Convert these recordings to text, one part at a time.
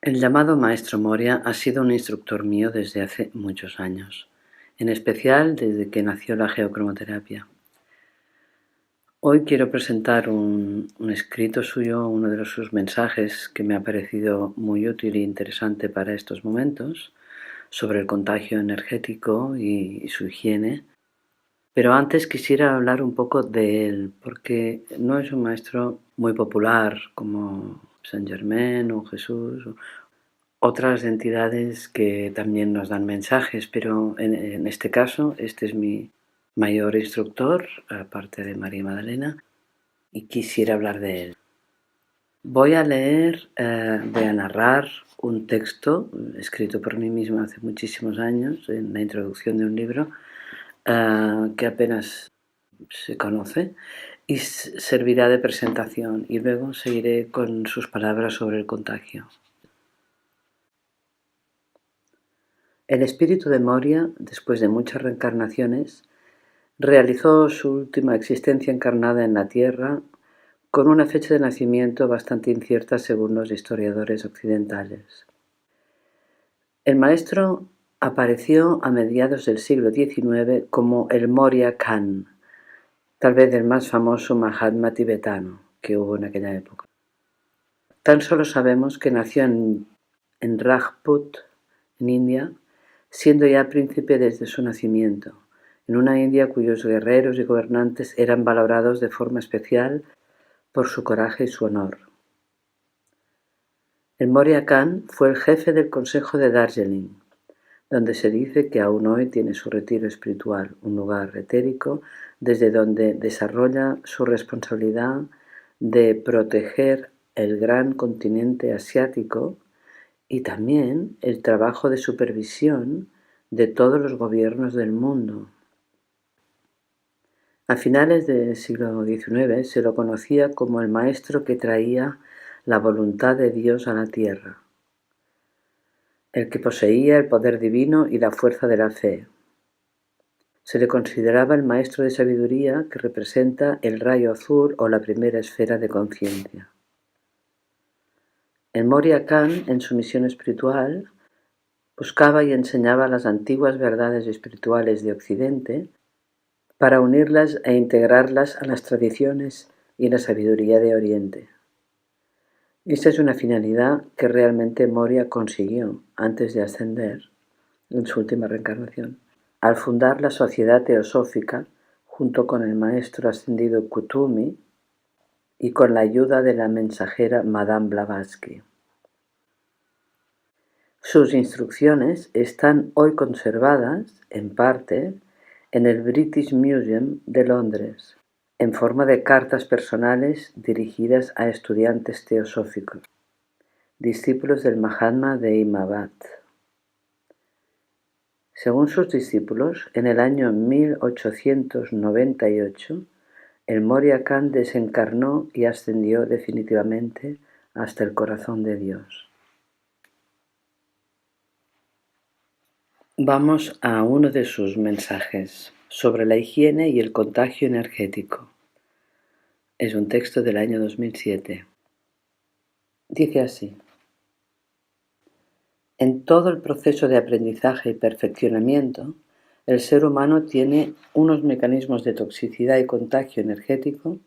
El llamado Maestro Moria ha sido un instructor mío desde hace muchos años, en especial desde que nació la geocromoterapia. Hoy quiero presentar un escrito suyo, uno de sus mensajes que me ha parecido muy útil e interesante para estos momentos, sobre el contagio energético y su higiene. Pero antes quisiera hablar un poco de él, porque no es un maestro muy popular como Saint Germain o Jesús, otras entidades que también nos dan mensajes, pero en este caso, este es mi mayor instructor, aparte de María Magdalena, y quisiera hablar de él. Voy a narrar un texto escrito por mí misma hace muchísimos años, en la introducción de un libro, que apenas se conoce, y servirá de presentación, y luego seguiré con sus palabras sobre el contagio. El espíritu de Moria, después de muchas reencarnaciones, realizó su última existencia encarnada en la Tierra con una fecha de nacimiento bastante incierta según los historiadores occidentales. El maestro apareció a mediados del siglo XIX como el Moria Khan, tal vez el más famoso Mahatma tibetano que hubo en aquella época. Tan solo sabemos que nació en Rajput, en India, siendo ya príncipe desde su nacimiento, en una India cuyos guerreros y gobernantes eran valorados de forma especial por su coraje y su honor. El Moria Khan fue el jefe del Consejo de Darjeeling, donde se dice que aún hoy tiene su retiro espiritual, un lugar etérico desde donde desarrolla su responsabilidad de proteger el gran continente asiático y también el trabajo de supervisión de todos los gobiernos del mundo. A finales del siglo XIX se lo conocía como el maestro que traía la voluntad de Dios a la tierra, el que poseía el poder divino y la fuerza de la fe. Se le consideraba el maestro de sabiduría que representa el rayo azul o la primera esfera de conciencia. El Moria Khan, en su misión espiritual, buscaba y enseñaba las antiguas verdades espirituales de Occidente para unirlas e integrarlas a las tradiciones y la sabiduría de Oriente. Esta es una finalidad que realmente Moria consiguió antes de ascender, en su última reencarnación, al fundar la Sociedad Teosófica junto con el maestro ascendido Kutumi y con la ayuda de la mensajera Madame Blavatsky. Sus instrucciones están hoy conservadas, en parte, en el British Museum de Londres, en forma de cartas personales dirigidas a estudiantes teosóficos, discípulos del Mahatma de Ahmedabad. Según sus discípulos, en el año 1898, el Moria Khan desencarnó y ascendió definitivamente hasta el corazón de Dios. Vamos a uno de sus mensajes sobre la higiene y el contagio energético. Es un texto del año 2007. Dice así: en todo el proceso de aprendizaje y perfeccionamiento, el ser humano tiene unos mecanismos de toxicidad y contagio energético,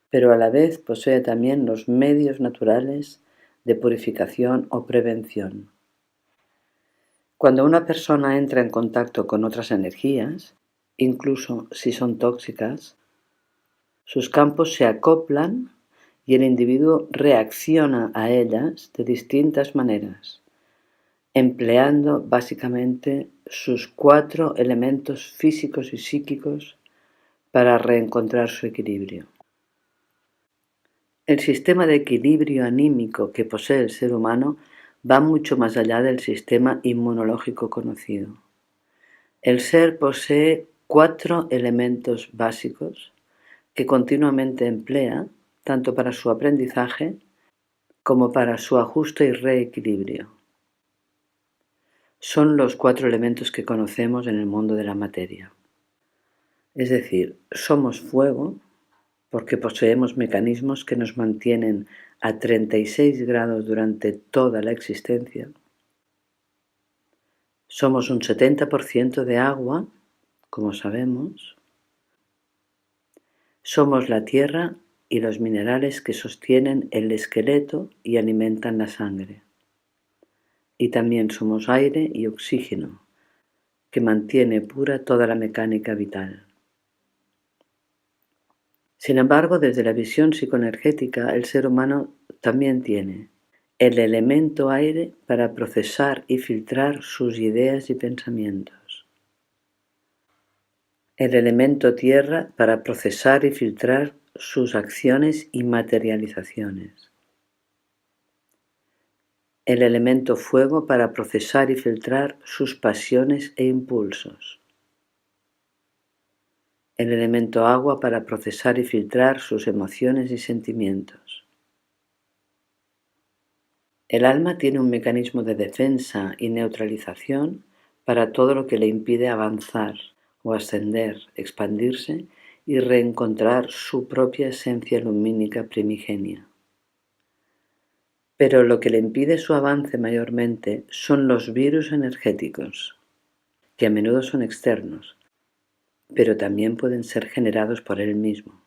pero a la vez posee también los medios naturales de purificación o prevención. Cuando una persona entra en contacto con otras energías, incluso si son tóxicas, sus campos se acoplan y el individuo reacciona a ellas de distintas maneras, empleando básicamente sus 4 elementos físicos y psíquicos para reencontrar su equilibrio. El sistema de equilibrio anímico que posee el ser humano va mucho más allá del sistema inmunológico conocido. El ser posee 4 elementos básicos que continuamente emplea tanto para su aprendizaje como para su ajuste y reequilibrio. Son los 4 elementos que conocemos en el mundo de la materia. Es decir, somos fuego, porque poseemos mecanismos que nos mantienen a 36 grados durante toda la existencia. Somos un 70% de agua, como sabemos. Somos la tierra y los minerales que sostienen el esqueleto y alimentan la sangre. Y también somos aire y oxígeno, que mantiene pura toda la mecánica vital. Sin embargo, desde la visión psicoenergética, el ser humano también tiene el elemento aire para procesar y filtrar sus ideas y pensamientos, el elemento tierra para procesar y filtrar sus acciones y materializaciones, el elemento fuego para procesar y filtrar sus pasiones e impulsos, el elemento agua para procesar y filtrar sus emociones y sentimientos. El alma tiene un mecanismo de defensa y neutralización para todo lo que le impide avanzar o ascender, expandirse y reencontrar su propia esencia lumínica primigenia. Pero lo que le impide su avance mayormente son los virus energéticos, que a menudo son externos, pero también pueden ser generados por él mismo.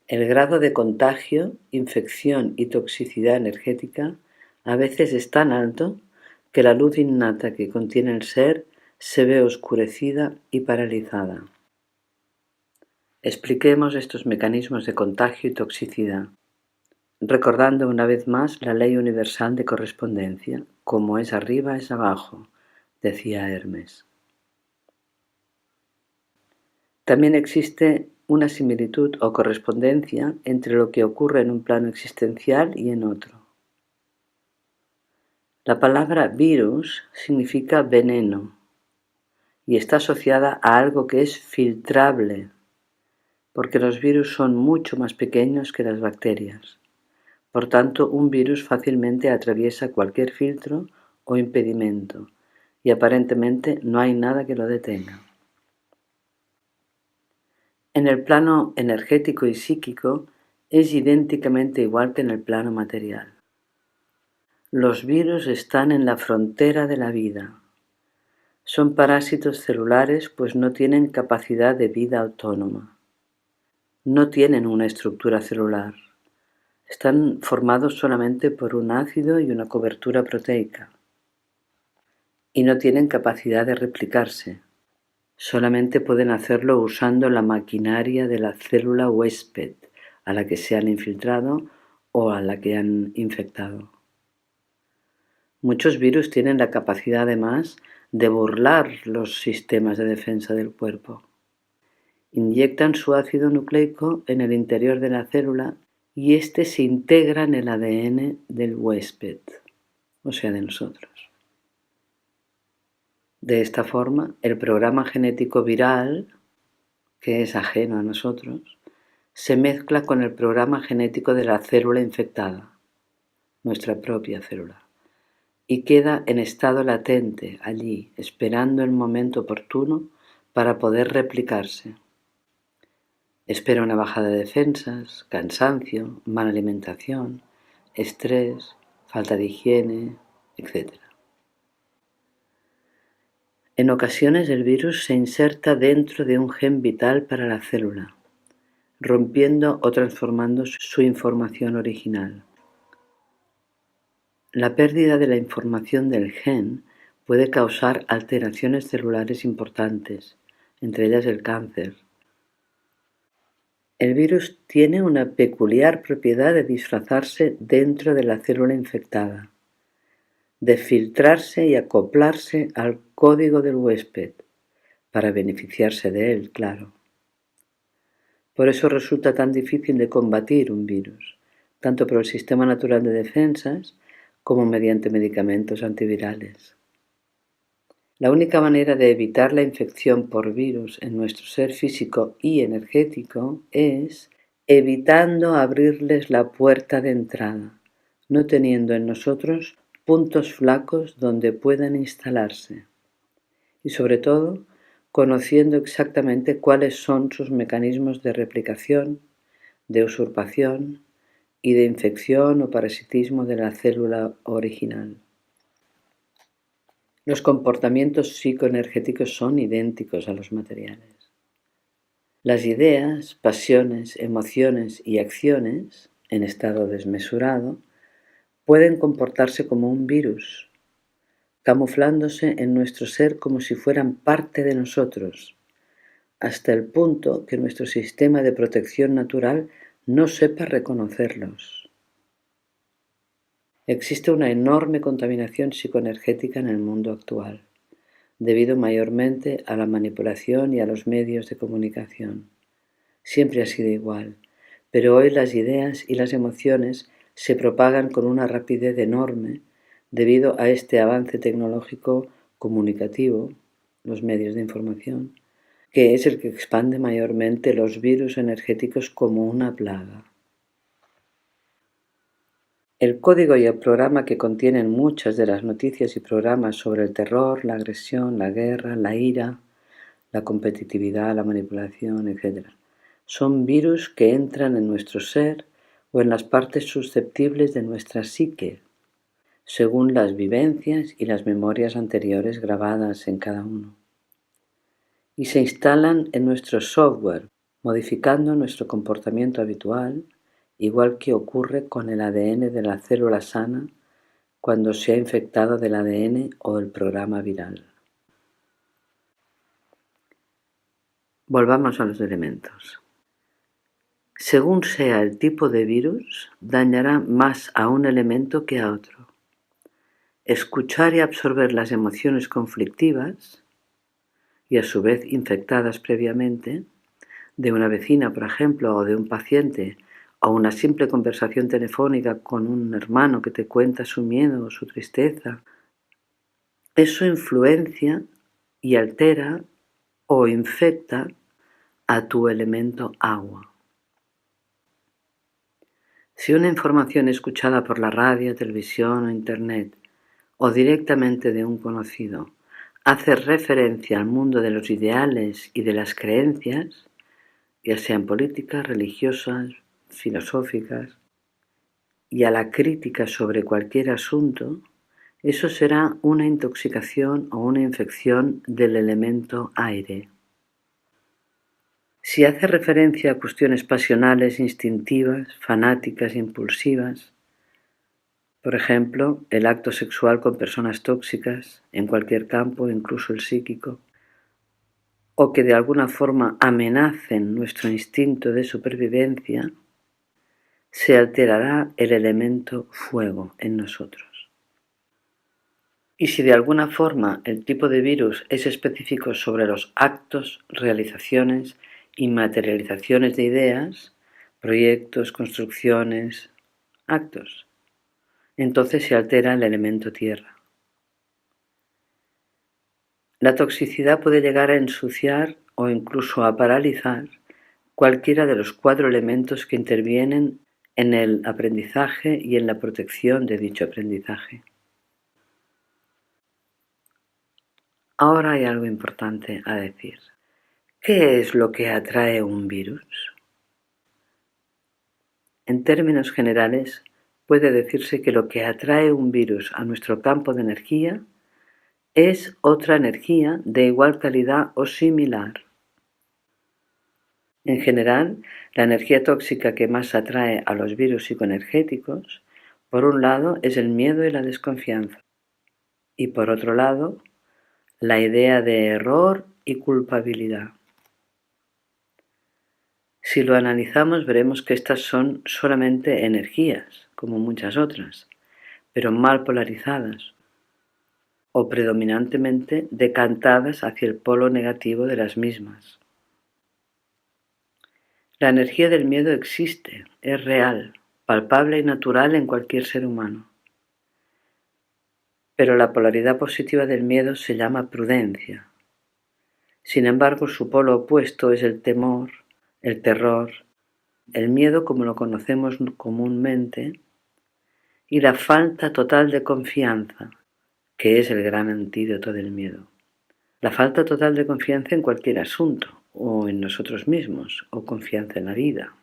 El grado de contagio, infección y toxicidad energética a veces es tan alto que la luz innata que contiene el ser se ve oscurecida y paralizada. Expliquemos estos mecanismos de contagio y toxicidad, recordando una vez más la ley universal de correspondencia, como es arriba es abajo, decía Hermes. También existe una similitud o correspondencia entre lo que ocurre en un plano existencial y en otro. La palabra virus significa veneno y está asociada a algo que es filtrable, porque los virus son mucho más pequeños que las bacterias. Por tanto, un virus fácilmente atraviesa cualquier filtro o impedimento y aparentemente no hay nada que lo detenga. En el plano energético y psíquico es idénticamente igual que en el plano material. Los virus están en la frontera de la vida. Son parásitos celulares pues no tienen capacidad de vida autónoma. No tienen una estructura celular. Están formados solamente por un ácido y una cobertura proteica. Y no tienen capacidad de replicarse. Solamente pueden hacerlo usando la maquinaria de la célula huésped a la que se han infiltrado o a la que han infectado. Muchos virus tienen la capacidad además de burlar los sistemas de defensa del cuerpo. Inyectan su ácido nucleico en el interior de la célula y éste se integra en el ADN del huésped, o sea, de nosotros. De esta forma, el programa genético viral, que es ajeno a nosotros, se mezcla con el programa genético de la célula infectada, nuestra propia célula, y queda en estado latente allí, esperando el momento oportuno para poder replicarse. Espera una bajada de defensas, cansancio, mala alimentación, estrés, falta de higiene, etc. En ocasiones el virus se inserta dentro de un gen vital para la célula, rompiendo o transformando su información original. La pérdida de la información del gen puede causar alteraciones celulares importantes, entre ellas el cáncer. El virus tiene una peculiar propiedad de disfrazarse dentro de la célula infectada, de filtrarse y acoplarse al código del huésped, para beneficiarse de él, claro. Por eso resulta tan difícil de combatir un virus, tanto por el sistema natural de defensas como mediante medicamentos antivirales. La única manera de evitar la infección por virus en nuestro ser físico y energético es evitando abrirles la puerta de entrada, no teniendo en nosotros puntos flacos donde puedan instalarse y sobre todo conociendo exactamente cuáles son sus mecanismos de replicación, de usurpación y de infección o parasitismo de la célula original. Los comportamientos psicoenergéticos son idénticos a los materiales. Las ideas, pasiones, emociones y acciones, en estado desmesurado, pueden comportarse como un virus, camuflándose en nuestro ser como si fueran parte de nosotros, hasta el punto que nuestro sistema de protección natural no sepa reconocerlos. Existe una enorme contaminación psicoenergética en el mundo actual, debido mayormente a la manipulación y a los medios de comunicación. Siempre ha sido igual, pero hoy las ideas y las emociones se propagan con una rapidez enorme debido a este avance tecnológico comunicativo, los medios de información, que es el que expande mayormente los virus energéticos como una plaga. El código y el programa que contienen muchas de las noticias y programas sobre el terror, la agresión, la guerra, la ira, la competitividad, la manipulación, etc., son virus que entran en nuestro ser o en las partes susceptibles de nuestra psique, según las vivencias y las memorias anteriores grabadas en cada uno. Y se instalan en nuestro software, modificando nuestro comportamiento habitual, igual que ocurre con el ADN de la célula sana cuando se ha infectado del ADN o el programa viral. Volvamos a los elementos. Según sea el tipo de virus, dañará más a un elemento que a otro. Escuchar y absorber las emociones conflictivas, y a su vez infectadas previamente, de una vecina, por ejemplo, o de un paciente, o una simple conversación telefónica con un hermano que te cuenta su miedo o su tristeza, eso influencia y altera o infecta a tu elemento agua. Si una información escuchada por la radio, televisión o internet, o directamente de un conocido, hace referencia al mundo de los ideales y de las creencias, ya sean políticas, religiosas, filosóficas, y a la crítica sobre cualquier asunto, eso será una intoxicación o una infección del elemento aire. Si hace referencia a cuestiones pasionales, instintivas, fanáticas, impulsivas, por ejemplo, el acto sexual con personas tóxicas, en cualquier campo, incluso el psíquico, o que de alguna forma amenacen nuestro instinto de supervivencia, se alterará el elemento fuego en nosotros. Y si de alguna forma el tipo de virus es específico sobre los actos, realizaciones y materializaciones de ideas, proyectos, construcciones, actos, entonces se altera el elemento tierra. La toxicidad puede llegar a ensuciar o incluso a paralizar cualquiera de los 4 elementos que intervienen en el aprendizaje y en la protección de dicho aprendizaje. Ahora hay algo importante a decir. ¿Qué es lo que atrae un virus? En términos generales, puede decirse que lo que atrae un virus a nuestro campo de energía es otra energía de igual calidad o similar. En general, la energía tóxica que más atrae a los virus psicoenergéticos, por un lado, es el miedo y la desconfianza, y por otro lado, la idea de error y culpabilidad. Si lo analizamos, veremos que estas son solamente energías, como muchas otras, pero mal polarizadas o predominantemente decantadas hacia el polo negativo de las mismas. La energía del miedo existe, es real, palpable y natural en cualquier ser humano. Pero la polaridad positiva del miedo se llama prudencia. Sin embargo, su polo opuesto es el temor, el terror, el miedo como lo conocemos comúnmente, y la falta total de confianza, que es el gran antídoto del miedo. La falta total de confianza en cualquier asunto, o en nosotros mismos, o confianza en la vida.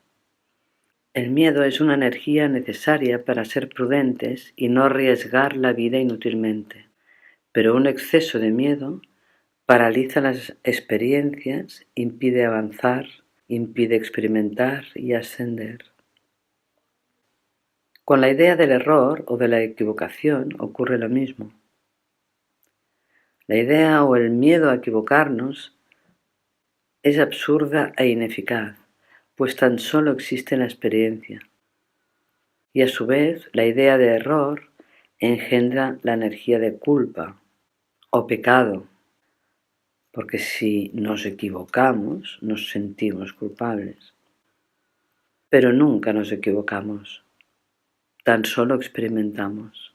El miedo es una energía necesaria para ser prudentes y no arriesgar la vida inútilmente, pero un exceso de miedo paraliza las experiencias, impide avanzar, impide experimentar y ascender. Con la idea del error o de la equivocación ocurre lo mismo. La idea o el miedo a equivocarnos es absurda e ineficaz, pues tan solo existe la experiencia. Y a su vez, la idea de error engendra la energía de culpa o pecado, porque si nos equivocamos nos sentimos culpables. Pero nunca nos equivocamos, tan solo experimentamos.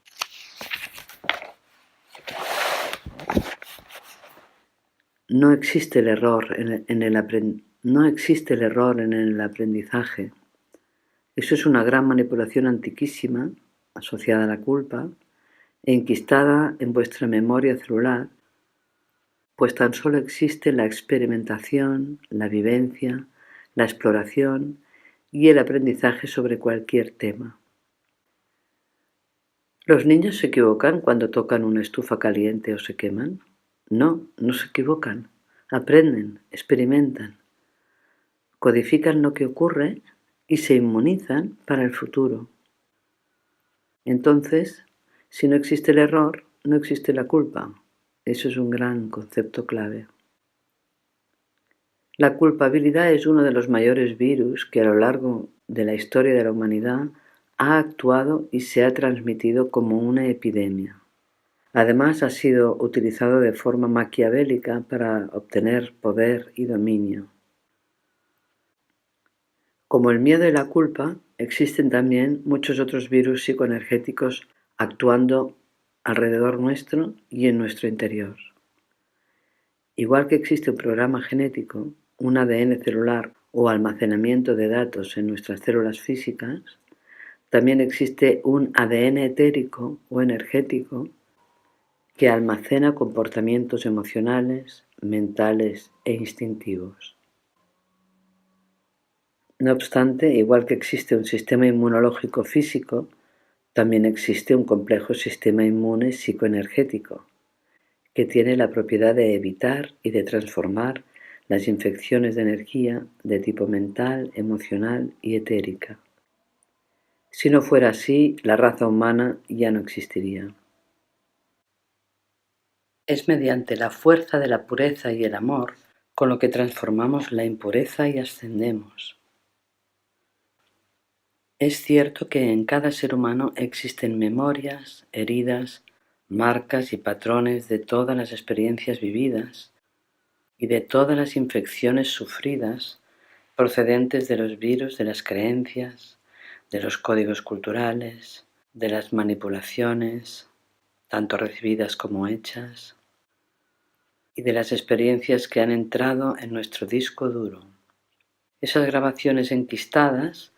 No existe el error en el aprendizaje. Eso es una gran manipulación antiquísima, asociada a la culpa, e enquistada en vuestra memoria celular, pues tan solo existe la experimentación, la vivencia, la exploración y el aprendizaje sobre cualquier tema. ¿Los niños se equivocan cuando tocan una estufa caliente o se queman? No, no se equivocan. Aprenden, experimentan, codifican lo que ocurre y se inmunizan para el futuro. Entonces, si no existe el error, no existe la culpa. Eso es un gran concepto clave. La culpabilidad es uno de los mayores virus que a lo largo de la historia de la humanidad ha actuado y se ha transmitido como una epidemia. Además, ha sido utilizado de forma maquiavélica para obtener poder y dominio. Como el miedo y la culpa, existen también muchos otros virus psicoenergéticos actuando alrededor nuestro y en nuestro interior. Igual que existe un programa genético, un ADN celular o almacenamiento de datos en nuestras células físicas, también existe un ADN etérico o energético que almacena comportamientos emocionales, mentales e instintivos. No obstante, igual que existe un sistema inmunológico físico, también existe un complejo sistema inmune psicoenergético, que tiene la propiedad de evitar y de transformar las infecciones de energía de tipo mental, emocional y etérica. Si no fuera así, la raza humana ya no existiría. Es mediante la fuerza de la pureza y el amor con lo que transformamos la impureza y ascendemos. Es cierto que en cada ser humano existen memorias, heridas, marcas y patrones de todas las experiencias vividas y de todas las infecciones sufridas procedentes de los virus de las creencias, de los códigos culturales, de las manipulaciones, tanto recibidas como hechas, y de las experiencias que han entrado en nuestro disco duro. Esas grabaciones enquistadas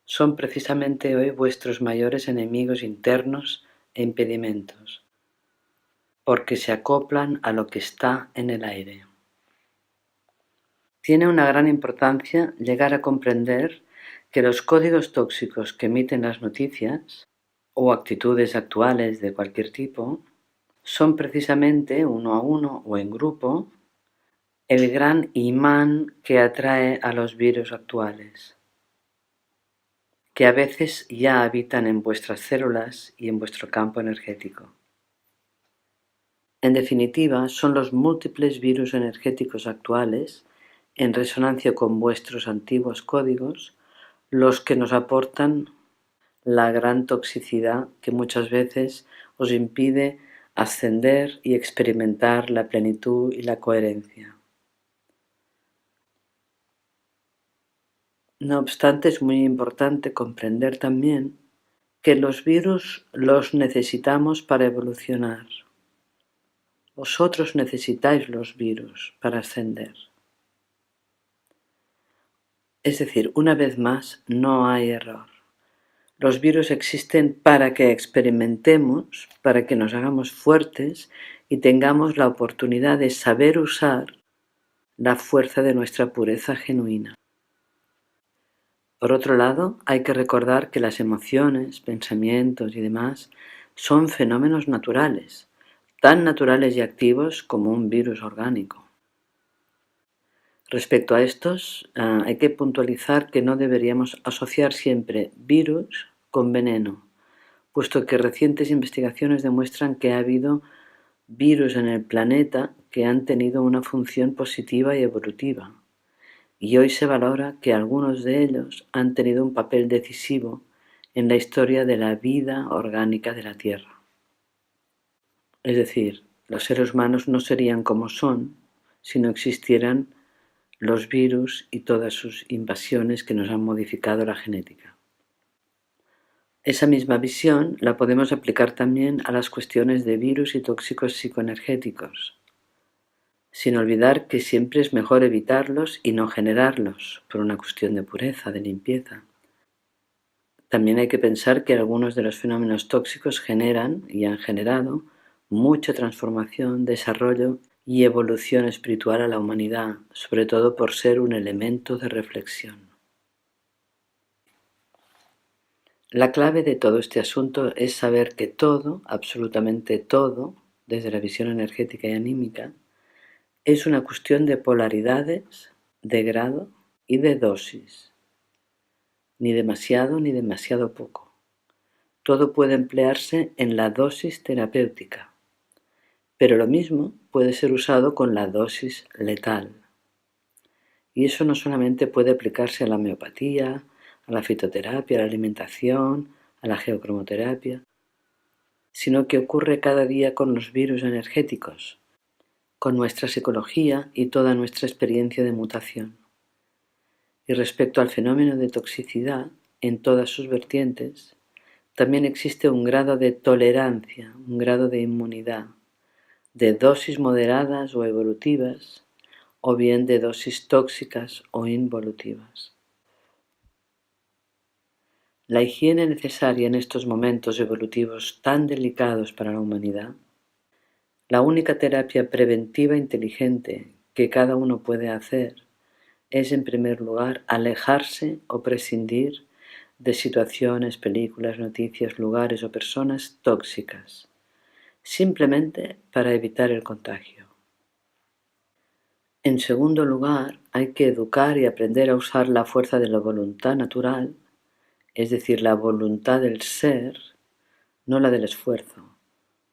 son precisamente hoy vuestros mayores enemigos internos e impedimentos, porque se acoplan a lo que está en el aire. Tiene una gran importancia llegar a comprender que los códigos tóxicos que emiten las noticias o actitudes actuales de cualquier tipo son precisamente uno a uno o en grupo el gran imán que atrae a los virus actuales, que a veces ya habitan en vuestras células y en vuestro campo energético. En definitiva, son los múltiples virus energéticos actuales, en resonancia con vuestros antiguos códigos, los que nos aportan la gran toxicidad que muchas veces os impide ascender y experimentar la plenitud y la coherencia. No obstante, es muy importante comprender también que los virus los necesitamos para evolucionar. Vosotros necesitáis los virus para ascender. Es decir, una vez más, no hay error. Los virus existen para que experimentemos, para que nos hagamos fuertes y tengamos la oportunidad de saber usar la fuerza de nuestra pureza genuina. Por otro lado, hay que recordar que las emociones, pensamientos y demás son fenómenos naturales, tan naturales y activos como un virus orgánico. Respecto a estos, hay que puntualizar que no deberíamos asociar siempre virus con veneno, puesto que recientes investigaciones demuestran que ha habido virus en el planeta que han tenido una función positiva y evolutiva, y hoy se valora que algunos de ellos han tenido un papel decisivo en la historia de la vida orgánica de la Tierra. Es decir, los seres humanos no serían como son si no existieran los virus y todas sus invasiones que nos han modificado la genética. Esa misma visión la podemos aplicar también a las cuestiones de virus y tóxicos psicoenergéticos, sin olvidar que siempre es mejor evitarlos y no generarlos, por una cuestión de pureza, de limpieza. También hay que pensar que algunos de los fenómenos tóxicos generan y han generado mucha transformación, desarrollo y evolución espiritual a la humanidad, sobre todo por ser un elemento de reflexión. La clave de todo este asunto es saber que todo, absolutamente todo, desde la visión energética y anímica, es una cuestión de polaridades, de grado y de dosis, ni demasiado poco. Todo puede emplearse en la dosis terapéutica, pero lo mismo puede ser usado con la dosis letal. Y eso no solamente puede aplicarse a la homeopatía, a la fitoterapia, a la alimentación, a la geocromoterapia, sino que ocurre cada día con los virus energéticos, con nuestra psicología y toda nuestra experiencia de mutación. Y respecto al fenómeno de toxicidad, en todas sus vertientes, también existe un grado de tolerancia, un grado de inmunidad, de dosis moderadas o evolutivas, o bien de dosis tóxicas o involutivas. La higiene necesaria en estos momentos evolutivos tan delicados para la humanidad, la única terapia preventiva inteligente que cada uno puede hacer es, en primer lugar, alejarse o prescindir de situaciones, películas, noticias, lugares o personas tóxicas, simplemente para evitar el contagio. En segundo lugar, hay que educar y aprender a usar la fuerza de la voluntad natural, es decir, la voluntad del ser, no la del esfuerzo,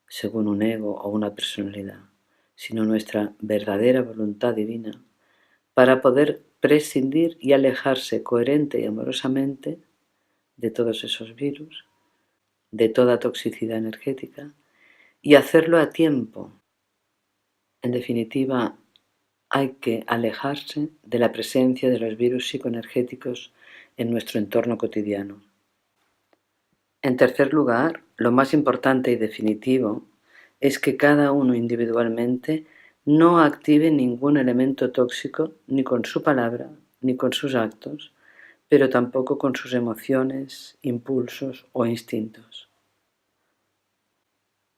según un ego o una personalidad, sino nuestra verdadera voluntad divina, para poder prescindir y alejarse coherente y amorosamente de todos esos virus, de toda toxicidad energética, y hacerlo a tiempo. En definitiva, hay que alejarse de la presencia de los virus psicoenergéticos en nuestro entorno cotidiano. En tercer lugar, lo más importante y definitivo es que cada uno individualmente no active ningún elemento tóxico ni con su palabra ni con sus actos, pero tampoco con sus emociones, impulsos o instintos.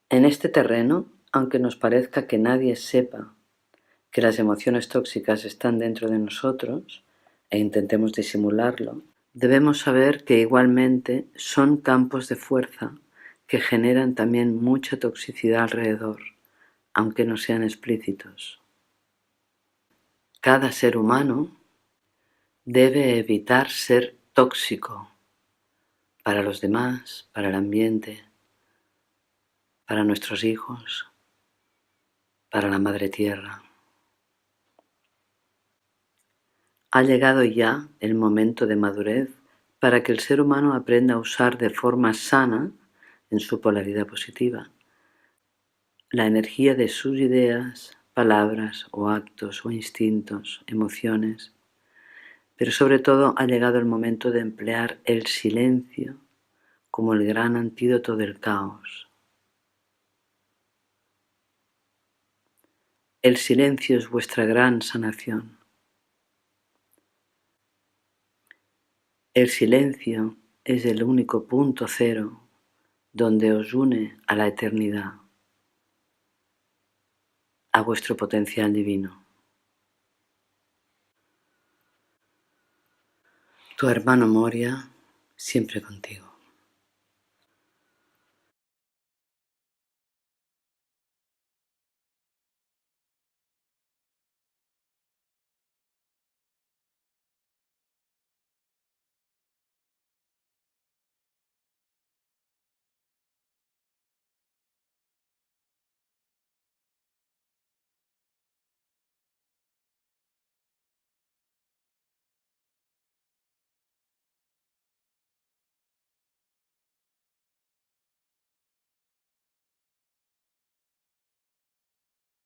En este terreno, aunque nos parezca que nadie sepa que las emociones tóxicas están dentro de nosotros e intentemos disimularlo, debemos saber que igualmente son campos de fuerza que generan también mucha toxicidad alrededor, aunque no sean explícitos. Cada ser humano debe evitar ser tóxico para los demás, para el ambiente, para nuestros hijos, para la madre tierra. Ha llegado ya el momento de madurez para que el ser humano aprenda a usar de forma sana, en su polaridad positiva, la energía de sus ideas, palabras o actos o instintos, emociones, pero sobre todo ha llegado el momento de emplear el silencio como el gran antídoto del caos. El silencio es vuestra gran sanación. El silencio es el único punto cero donde os une a la eternidad, a vuestro potencial divino. Tu hermano Moria, siempre contigo.